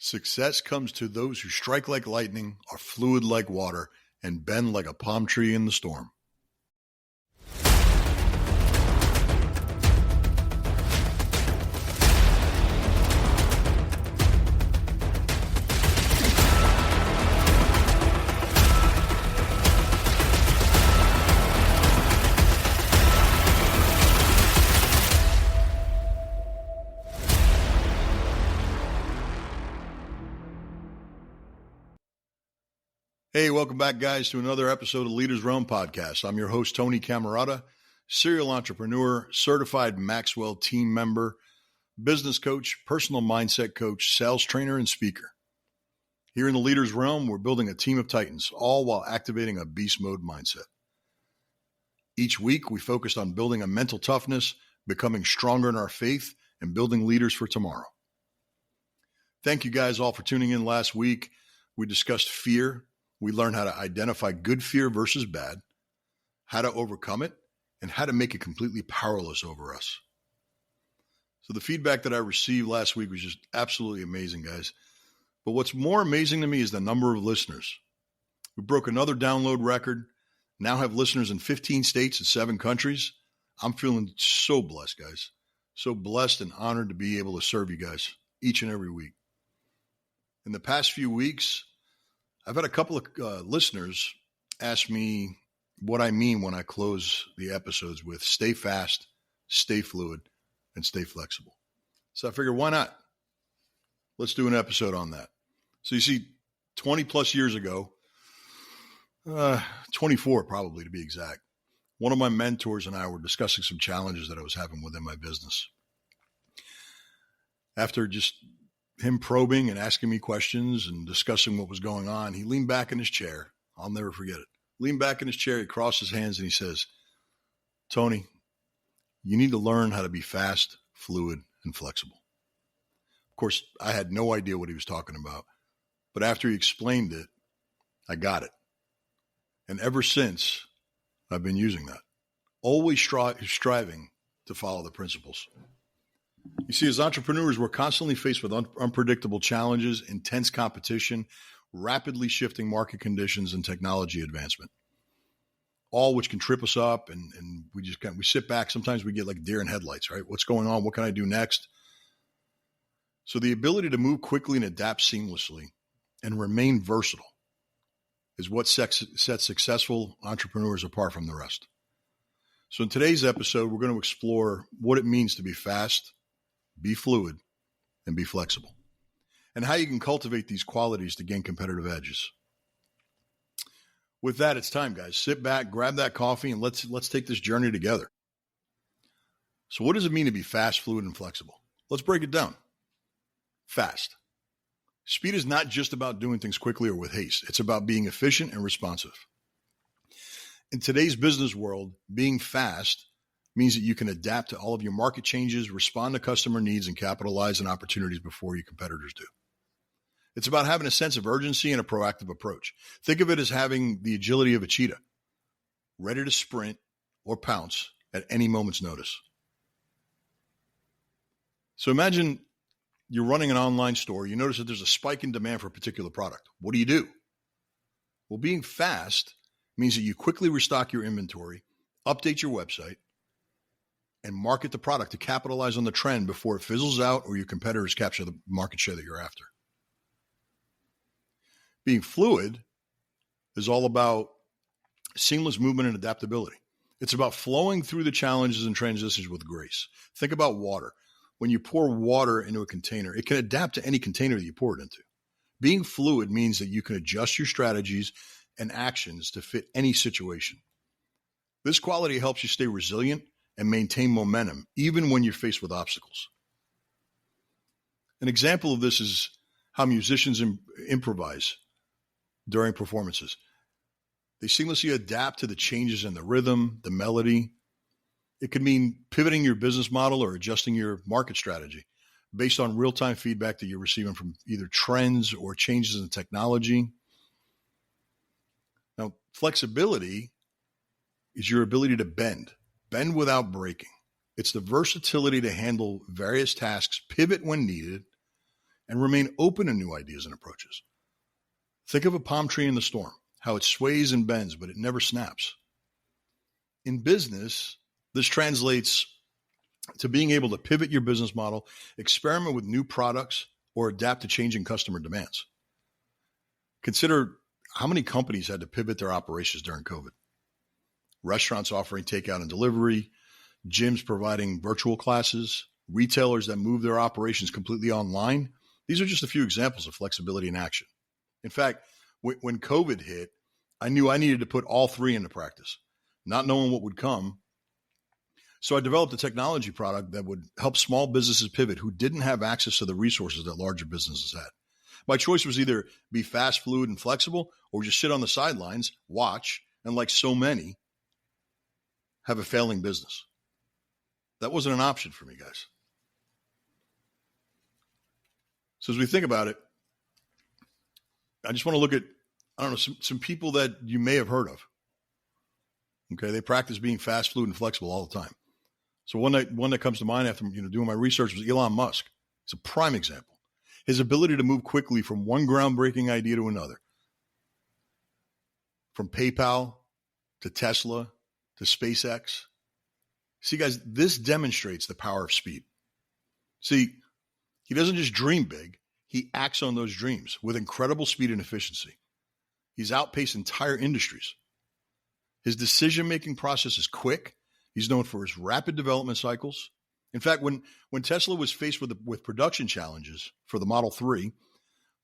Success comes to those who strike like lightning, are fluid like water, and bend like a palm tree in the storm. Hey, welcome back, guys, to another episode of Leaders Realm Podcast. I'm your host, Tony Cammarata, serial entrepreneur, certified Maxwell team member, business coach, personal mindset coach, sales trainer, and speaker. Here in the Leaders Realm, we're building a team of titans, all while activating a beast mode mindset. Each week, we focused on building a mental toughness, becoming stronger in our faith, and building leaders for tomorrow. Thank you guys all for tuning in last week. We discussed fear. We learned how to identify good fear versus bad, how to overcome it, and how to make it completely powerless over us. So the feedback that I received last week was just absolutely amazing, guys. But what's more amazing to me is the number of listeners. We broke another download record, now have listeners in 15 states and 7 countries. I'm feeling so blessed, guys. So blessed and honored to be able to serve you guys each and every week. In the past few weeks, I've had a couple of listeners ask me what I mean when I close the episodes with stay fast, stay fluid, and stay flexible. So I figured, why not? Let's do an episode on that. So you see, 20 plus years ago, 24 probably to be exact, one of my mentors and I were discussing some challenges that I was having within my business. After just him probing and asking me questions and discussing what was going on, he leaned back in his chair. I'll never forget it. Leaned back in his chair, he crossed his hands and he says, Tony, you need to learn how to be fast, fluid, and flexible. Of course, I had no idea what he was talking about, but after he explained it, I got it. And ever since, I've been using that, always striving to follow the principles. You see, as entrepreneurs, we're constantly faced with unpredictable challenges, intense competition, rapidly shifting market conditions, and technology advancement, all which can trip us up. And we sit back. Sometimes we get like deer in headlights, right? What's going on? What can I do next? So the ability to move quickly and adapt seamlessly and remain versatile is what sets successful entrepreneurs apart from the rest. So in today's episode, we're going to explore what it means to be fast, be fluid, and be flexible, and how you can cultivate these qualities to gain competitive edges. With that, it's time, guys. Sit back, grab that coffee, and let's take this journey together. So what does it mean to be fast, fluid, and flexible? Let's break it down. Fast. Speed is not just about doing things quickly or with haste. It's about being efficient and responsive. In today's business world, being fast means that you can adapt to all of your market changes, respond to customer needs, and capitalize on opportunities before your competitors do. It's about having a sense of urgency and a proactive approach. Think of it as having the agility of a cheetah, ready to sprint or pounce at any moment's notice. So imagine you're running an online store. You notice that there's a spike in demand for a particular product. What do? Well, being fast means that you quickly restock your inventory, update your website, and market the product to capitalize on the trend before it fizzles out or your competitors capture the market share that you're after. Being fluid is all about seamless movement and adaptability. It's about flowing through the challenges and transitions with grace. Think about water. When you pour water into a container, it can adapt to any container that you pour it into. Being fluid means that you can adjust your strategies and actions to fit any situation. This quality helps you stay resilient and maintain momentum, even when you're faced with obstacles. An example of this is how musicians improvise during performances. They seamlessly adapt to the changes in the rhythm, the melody. It could mean pivoting your business model or adjusting your market strategy based on real-time feedback that you're receiving from either trends or changes in technology. Now, flexibility is your ability to bend without breaking. It's the versatility to handle various tasks, pivot when needed, and remain open to new ideas and approaches. Think of a palm tree in the storm, how it sways and bends, but it never snaps. In business, this translates to being able to pivot your business model, experiment with new products, or adapt to changing customer demands. Consider how many companies had to pivot their operations during COVID. Restaurants offering takeout and delivery, gyms providing virtual classes, retailers that move their operations completely online. These are just a few examples of flexibility in action. In fact, when COVID hit, I knew I needed to put all three into practice, not knowing what would come. So I developed a technology product that would help small businesses pivot who didn't have access to the resources that larger businesses had. My choice was either be fast, fluid, and flexible, or just sit on the sidelines, watch, and like so many, have a failing business. That wasn't an option for me, guys. So as we think about it, I just want to look at, some people that you may have heard of. Okay, they practice being fast, fluid, and flexible all the time. So one that comes to mind after doing my research was Elon Musk. It's a prime example. His ability to move quickly from one groundbreaking idea to another, from PayPal to Tesla to SpaceX. See, guys, this demonstrates the power of speed. See, he doesn't just dream big. He acts on those dreams with incredible speed and efficiency. He's outpaced entire industries. His decision-making process is quick. He's known for his rapid development cycles. In fact, when Tesla was faced with production challenges for the Model 3,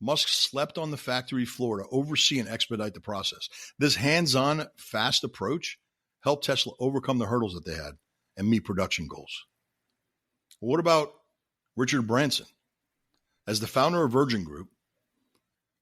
Musk slept on the factory floor to oversee and expedite the process. This hands-on, fast approach helped Tesla overcome the hurdles that they had and meet production goals. What about Richard Branson? As the founder of Virgin Group,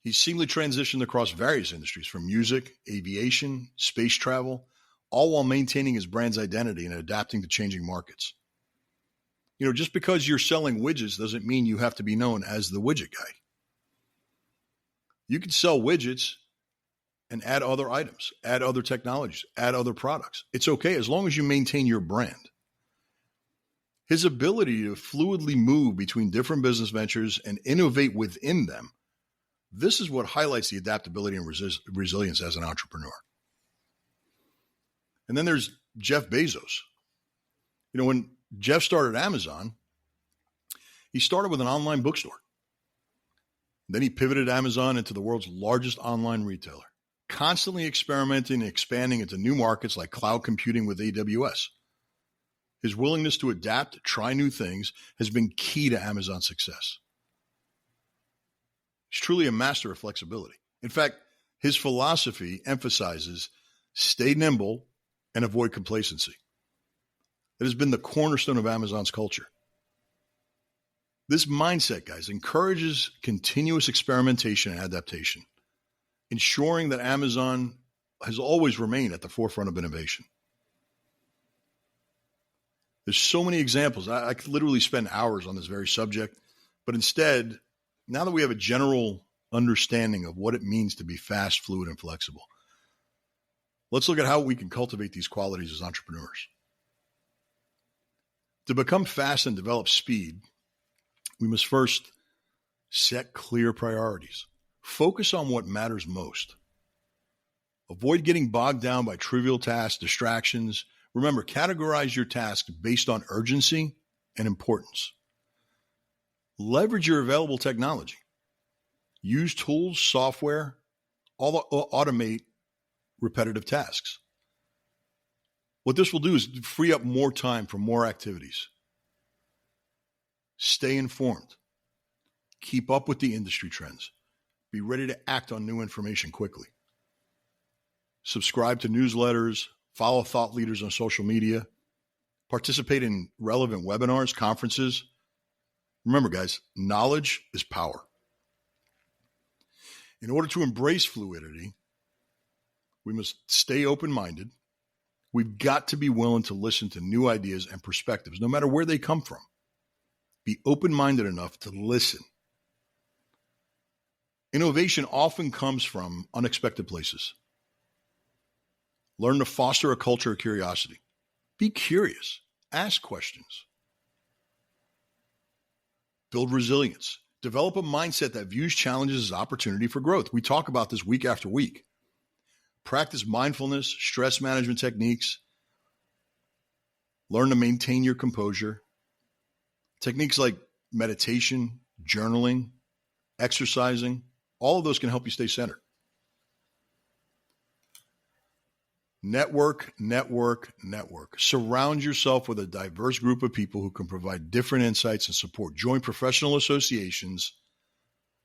he's seamlessly transitioned across various industries from music, aviation, space travel, all while maintaining his brand's identity and adapting to changing markets. Just because you're selling widgets doesn't mean you have to be known as the widget guy. You can sell widgets and add other items, add other technologies, add other products. It's okay as long as you maintain your brand. His ability to fluidly move between different business ventures and innovate within them, this is what highlights the adaptability and resilience as an entrepreneur. And then there's Jeff Bezos. When Jeff started Amazon, he started with an online bookstore. Then he pivoted Amazon into the world's largest online retailer, constantly experimenting and expanding into new markets like cloud computing with AWS. His willingness to adapt, try new things, has been key to Amazon's success. He's truly a master of flexibility. In fact, his philosophy emphasizes stay nimble and avoid complacency. It has been the cornerstone of Amazon's culture. This mindset, guys, encourages continuous experimentation and adaptation, ensuring that Amazon has always remained at the forefront of innovation. There's so many examples. I could literally spend hours on this very subject, but instead, now that we have a general understanding of what it means to be fast, fluid, and flexible, let's look at how we can cultivate these qualities as entrepreneurs. To become fast and develop speed, we must first set clear priorities. Focus on what matters most. Avoid getting bogged down by trivial tasks, distractions. Remember, categorize your tasks based on urgency and importance. Leverage your available technology. Use tools, software, automate repetitive tasks. What this will do is free up more time for more activities. Stay informed. Keep up with the industry trends. Be ready to act on new information quickly. Subscribe to newsletters, follow thought leaders on social media, participate in relevant webinars, conferences. Remember, guys, knowledge is power. In order to embrace fluidity, we must stay open-minded. We've got to be willing to listen to new ideas and perspectives, no matter where they come from. Be open-minded enough to listen. Innovation often comes from unexpected places. Learn to foster a culture of curiosity. Be curious. Ask questions. Build resilience. Develop a mindset that views challenges as opportunity for growth. We talk about this week after week. Practice mindfulness, stress management techniques. Learn to maintain your composure. Techniques like meditation, journaling, exercising, all of those can help you stay centered. Network, network, network. Surround yourself with a diverse group of people who can provide different insights and support. Join professional associations,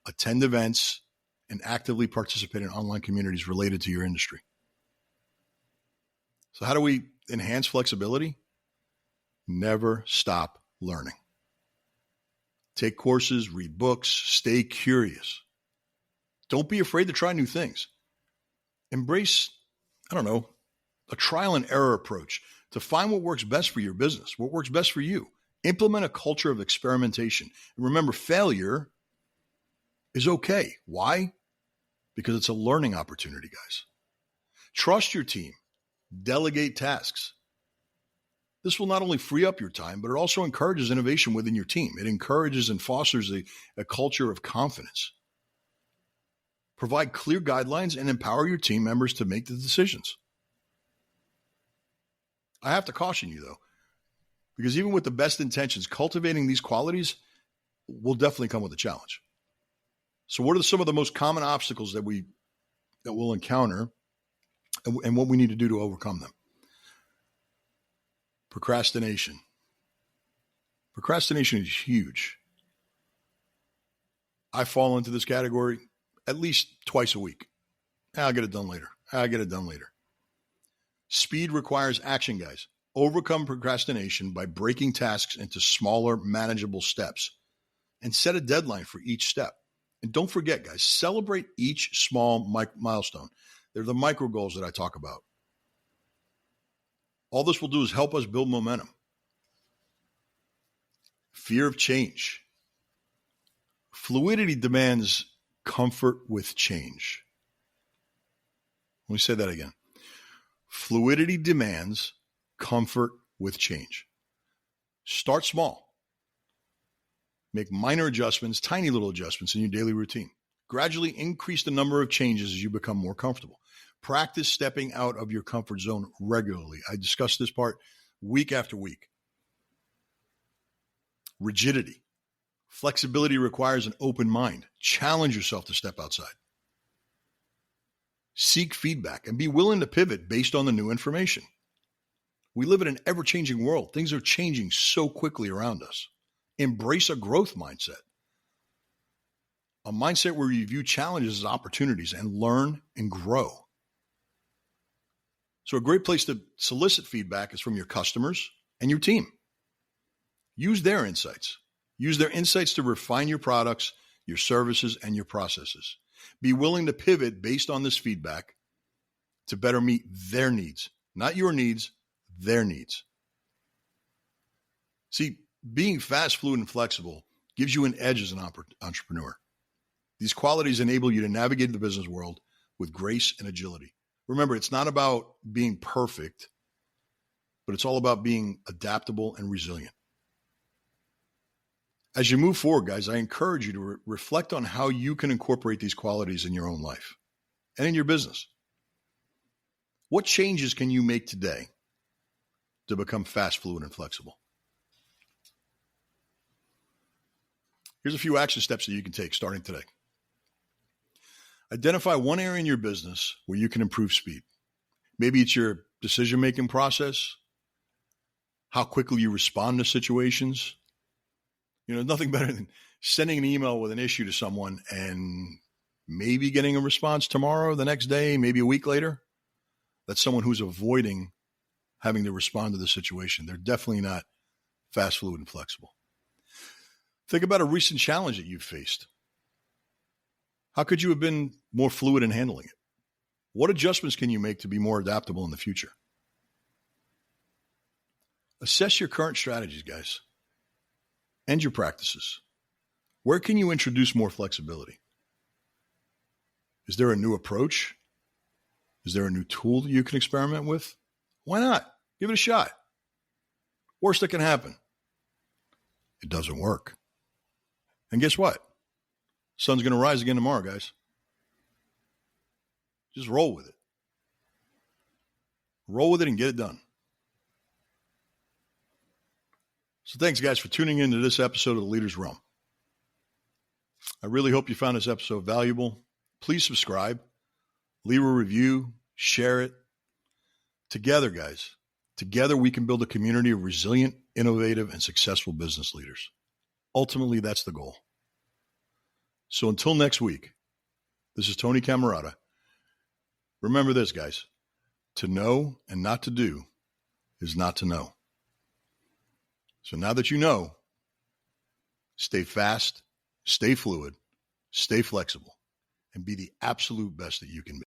attend events, and actively participate in online communities related to your industry. So how do we enhance flexibility? Never stop learning. Take courses, read books, stay curious. Don't be afraid to try new things. Embrace, a trial and error approach to find what works best for your business, what works best for you. Implement a culture of experimentation. And remember, failure is okay. Why? Because it's a learning opportunity, guys. Trust your team. Delegate tasks. This will not only free up your time, but it also encourages innovation within your team. It encourages and fosters a culture of confidence. Provide clear guidelines and empower your team members to make the decisions. I have to caution you, though, because even with the best intentions, cultivating these qualities will definitely come with a challenge. So what are some of the most common obstacles that we'll encounter and what we need to do to overcome them? Procrastination. Procrastination is huge. I fall into this category at least twice a week. I'll get it done later. Speed requires action, guys. Overcome procrastination by breaking tasks into smaller, manageable steps and set a deadline for each step. And don't forget, guys, celebrate each small milestone. They're the micro goals that I talk about. All this will do is help us build momentum. Fear of change. Fluidity demands comfort with change. Let me say that again. Fluidity demands comfort with change. Start small. Make minor adjustments, tiny little adjustments in your daily routine. Gradually increase the number of changes as you become more comfortable. Practice stepping out of your comfort zone regularly. I discuss this part week after week. Rigidity. Flexibility requires an open mind. Challenge yourself to step outside. Seek feedback and be willing to pivot based on the new information. We live in an ever-changing world. Things are changing so quickly around us. Embrace a growth mindset. A mindset where you view challenges as opportunities and learn and grow. So a great place to solicit feedback is from your customers and your team. Use their insights. Use their insights to refine your products, your services, and your processes. Be willing to pivot based on this feedback to better meet their needs. Not your needs, their needs. See, being fast, fluid, and flexible gives you an edge as an entrepreneur. These qualities enable you to navigate the business world with grace and agility. Remember, it's not about being perfect, but it's all about being adaptable and resilient. As you move forward, guys, I encourage you to reflect on how you can incorporate these qualities in your own life and in your business. What changes can you make today to become fast, fluid, and flexible? Here's a few action steps that you can take starting today. Identify one area in your business where you can improve speed. Maybe it's your decision-making process, how quickly you respond to situations. Nothing better than sending an email with an issue to someone and maybe getting a response tomorrow, the next day, maybe a week later. That's someone who's avoiding having to respond to the situation. They're definitely not fast, fluid, and flexible. Think about a recent challenge that you've faced. How could you have been more fluid in handling it? What adjustments can you make to be more adaptable in the future? Assess your current strategies, guys, and your practices. Where can you introduce more flexibility? Is there a new approach? Is there a new tool that you can experiment with? Why not? Give it a shot. Worst that can happen, it doesn't work. And guess what? Sun's going to rise again tomorrow, guys. Just roll with it. Roll with it and get it done. So thanks, guys, for tuning into this episode of The Leader's Realm. I really hope you found this episode valuable. Please subscribe, leave a review, share it. Together, guys, together we can build a community of resilient, innovative, and successful business leaders. Ultimately, that's the goal. So until next week, this is Tony Cammarata. Remember this, guys. To know and not to do is not to know. So now that you know, stay fast, stay fluid, stay flexible, and be the absolute best that you can be.